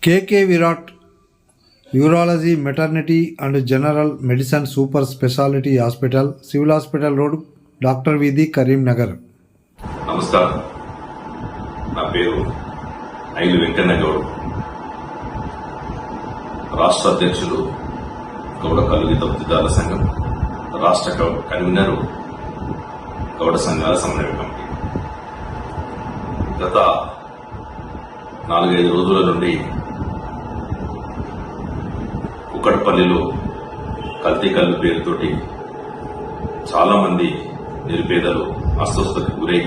KK Virat Urology, Maternity and General Medicine Super Speciality Hospital, Civil Hospital Road, Dr. Vidhi, Karimnagar. నమస్కారం. నా పేరు ఐలు వెంకన్న గౌడ్, రాష్ట్ర అధ్యక్షులు గౌడ కలుగిత వృత్తిదారుల సంఘం, రాష్ట్ర కన్వీనరు గౌడ సంఘాల సమన్వయ కమిటీ. గత 4-5 రోజుల నుండి కుక్కడపల్లిలో కల్తీ కల్లు పేరుతోటి చాలా మంది నిరుపేదలు అస్వస్థతకు గురై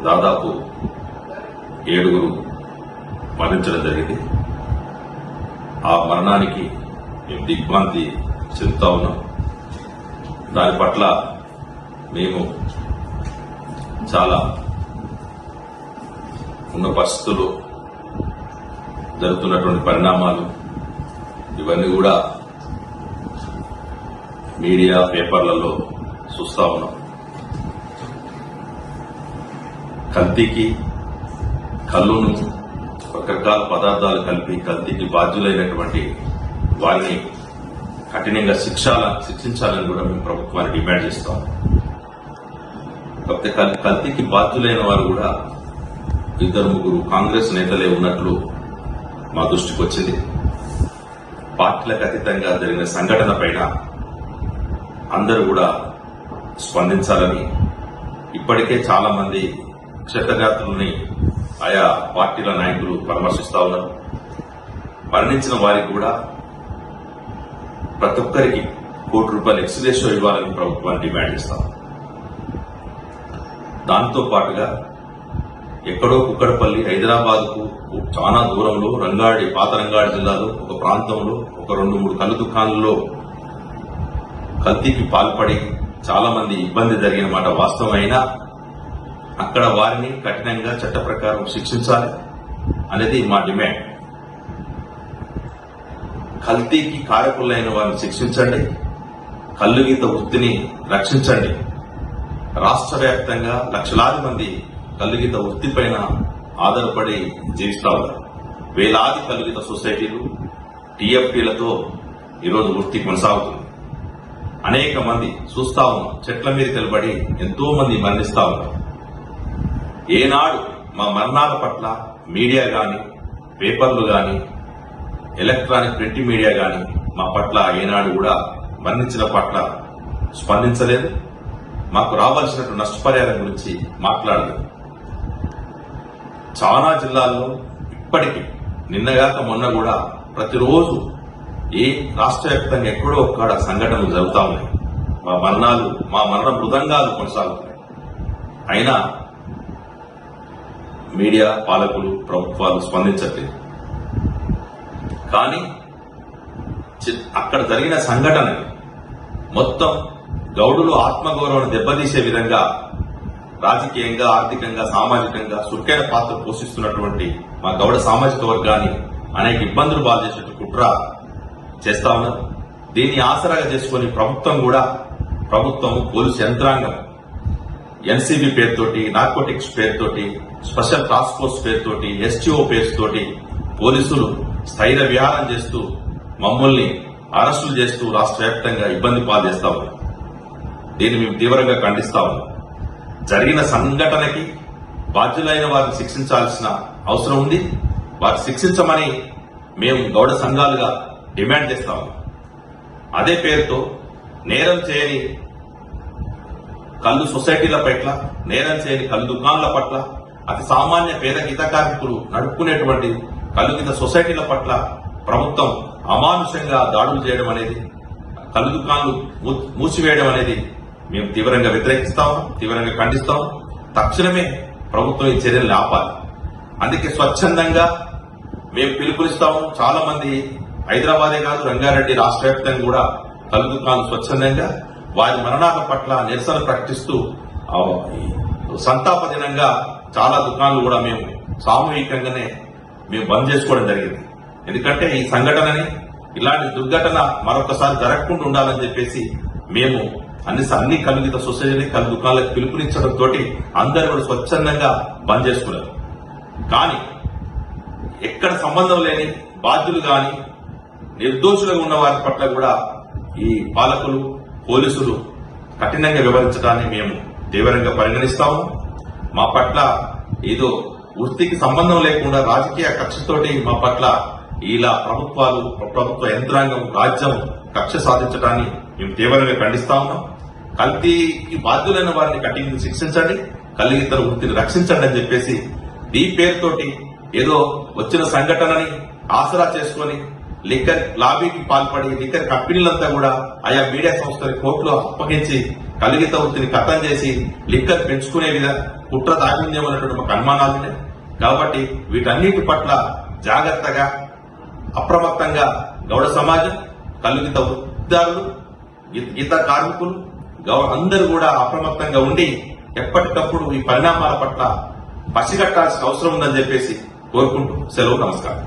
దాదాపు 7 మరణించడం జరిగింది. ఆ మరణానికి మేము దిగ్భ్రాంతి చెందుతా ఉన్నాం. దాని పట్ల మేము చాలా ఉన్న పరిస్థితుల్లో జరుగుతున్నటువంటి పరిణామాలు ఇవన్నీ కూడా మీడియా పేపర్లలో చూస్తా ఉన్నాం. కల్తీకి కల్లును రకరకాల పదార్థాలు కలిపి కల్తీకి బాధ్యులైనటువంటి వారిని కఠినంగా శిక్షించాలని కూడా మేము ప్రభుత్వాన్ని డిమాండ్ చేస్తాం. కాకపోతే కల్తీకి బాధ్యులైన వారు కూడా 2-3 కాంగ్రెస్ నేతలే ఉన్నట్లు మా దృష్టికి వచ్చింది. పార్టీలకు అతీతంగా జరిగిన సంఘటన పైన అందరూ కూడా స్పందించాలని, ఇప్పటికే చాలా మంది క్షతగాత్రుల్ని ఆయా పార్టీల నాయకులు పరామర్శిస్తా ఉన్నారు. మరణించిన వారికి కూడా ప్రతి ఒక్కరికి ₹1 కోటి ఎక్స్గ్రేషియో ఇవ్వాలని ప్రభుత్వాన్ని డిమాండ్ చేస్తాం. దాంతో పాటుగా ఎక్కడో కుక్కడపల్లి, హైదరాబాద్ కు చాలా దూరంలో పాత రంగాడి జిల్లాలో ఒక ప్రాంతంలో ఒక 2-3 కల్లు దుకాణాల్లో కల్తీకి పాల్పడి చాలా మంది ఇబ్బంది జరిగిన మాట వాస్తవమైనా అక్కడ వారిని కఠినంగా చట్ట ప్రకారం శిక్షించాలి అనేది మా డిమాండ్. కల్తీకి కారకులైన వారిని శిక్షించండి, కల్లు గీత వృత్తిని రక్షించండి. రాష్ట్ర వ్యాప్తంగా లక్షలాది మంది కల్లుగీత వృత్తి పైన ఆధారపడి జీవిస్తా ఉన్నారు. వేలాది కల్లుగీత సొసైటీలు, టీఎఫ్టీలతో ఈరోజు వృత్తి కొనసాగుతుంది. అనేక మంది చూస్తా ఉన్నాం, చెట్ల మీద నిలబడి ఎంతో మంది మరణిస్తా ఉన్నారు. ఏనాడు మా మరణాల పట్ల మీడియా గాని, పేపర్లు గాని, ఎలక్ట్రానిక్ ప్రింట్ మీడియా గాని మా పట్ల ఏనాడు కూడా మరణించిన పట్ల స్పందించలేదు. మాకు రావాల్సినటువంటి నష్టపరిహారం గురించి మాట్లాడలేదు. చాలా జిల్లాల్లో ఇప్పటికీ నిన్నగాక మొన్న కూడా ప్రతిరోజు రాష్ట్ర వ్యాప్తంగా ఎక్కడో ఒక్కడ సంఘటనలు జరుగుతా ఉన్నాయి. మా మరణ మృదంగాలు కొనసాగుతున్నాయి. అయినా మీడియా, పాలకులు, ప్రభుత్వాలు స్పందించట్లేదు. కానీ అక్కడ జరిగిన సంఘటన మొత్తం గౌడులు ఆత్మగౌరవాన్ని దెబ్బతీసే విధంగా రాజకీయంగా, ఆర్థికంగా, సామాజికంగా చురుకైన పాత్ర పోషిస్తున్నటువంటి మా గౌడ సామాజిక వర్గాన్ని అనేక ఇబ్బందులు బాధేసేట్టు కుట్ర చేస్తా ఉన్నారు. దీన్ని ఆసరాగా చేసుకుని ప్రభుత్వం పోలీసు యంత్రాంగం ఎన్సీబీ పేరుతోటి, నార్కోటిక్స్ పేరుతోటి, స్పెషల్ టాస్క్ ఫోర్స్ పేరుతోటి, ఎస్టీఓ పేరుతోటి పోలీసులు స్థైర్య విహారం చేస్తూ మమ్మల్ని అరెస్టులు చేస్తూ రాష్ట్ర వ్యాప్తంగా ఇబ్బంది పాలు చేస్తా ఉన్నారు. దీన్ని మేము తీవ్రంగా ఖండిస్తా ఉన్నాం. జరిగిన సంఘటనకి బాధ్యులైన వారిని శిక్షించాల్సిన అవసరం ఉంది. వారిని శిక్షించమని మేము గౌడ సంఘాలుగా డిమాండ్ చేస్తాము. అదే పేరుతో నేరం చేయని కల్లు సొసైటీల పట్ల, నేరం చేయని కల్లు దుకాణాల పట్ల, అతి సామాన్య పేద గీత కార్మికులు నడుపుకునేటువంటి కల్లు గీత సొసైటీల పట్ల ప్రభుత్వం అమానుషంగా దాడులు చేయడం అనేది, కల్లు దుకాణాలు మూసివేయడం అనేది మేము తీవ్రంగా వ్యతిరేకిస్తాము, తీవ్రంగా ఖండిస్తాము. తక్షణమే ప్రభుత్వం ఈ చర్యలను ఆపాలి. అందుకే స్వచ్ఛందంగా మేము పిలుపునిస్తాము. చాలా మంది హైదరాబాదే కాదు, రంగారెడ్డి రాష్ట్ర వ్యాప్తంగా కూడా కల్లు దుకాణాలు స్వచ్ఛందంగా వారి మరణాల పట్ల నిరసన ప్రకటిస్తూ సంతాప దినంగా చాలా దుకాణాలు కూడా మేము సామూహికంగానే బంద్ చేసుకోవడం జరిగింది. ఎందుకంటే ఈ సంఘటనని, ఇలాంటి దుర్ఘటన మరొకసారి జరగకుండా ఉండాలని చెప్పేసి మేము అన్ని కల్లుగీత సొసైటీ, కల్లు దుకాణాలకు పిలుపునిచ్చడంతో అందరూ కూడా స్వచ్ఛందంగా బంద్ చేసుకున్నారు. కానీ ఎక్కడ సంబంధం లేని బాధ్యులు గాని నిర్దోషులుగా ఉన్న వారి పట్ల కూడా ఈ పాలకులు పోలీసులు కఠినంగా వ్యవహరించడాన్ని మేము తీవ్రంగా పరిగణిస్తాము. మా పట్ల ఏదో వృత్తికి సంబంధం లేకుండా రాజకీయ కక్షతోటి మా పట్ల ఇలా ప్రభుత్వ యంత్రాంగం రాజ్యం కక్ష సాధించడాన్ని మేము తీవ్రంగా ఖండిస్తా ఉన్నాం. కల్తీకి బాధ్యులైన వారిని కఠినంగా శిక్షించండి, కల్లిగిద్దరు వృత్తిని రక్షించండి అని చెప్పేసి ఈ పేరుతోటి ఏదో వచ్చిన సంఘటనని ఆసరా చేసుకుని లిక్కర్ లాబీకి పాల్పడి లిక్కర్ కంపెనీలంతా కూడా ఆయా మీడియా సంస్థలు కోర్టులో అప్పగించి కలిగిత వృత్తిని కథం చేసి లిక్కర్ పెంచుకునే విధంగా కుట్ర దాగిందేమన్నటువంటి ఒక అనుమానాలు ఉన్నాయి. కాబట్టి వీటన్నిటి పట్ల జాగ్రత్తగా అప్రమత్తంగా గౌడ సమాజం, కలుగిత వృత్తిదారులు, గీత కార్మికులు అందరూ కూడా అప్రమత్తంగా ఉండి ఎప్పటికప్పుడు ఈ పరిణామాల పట్ల పసిగట్టాల్సిన అవసరం ఉందని చెప్పేసి కోరుకుంటూ సెలవు. నమస్కారం.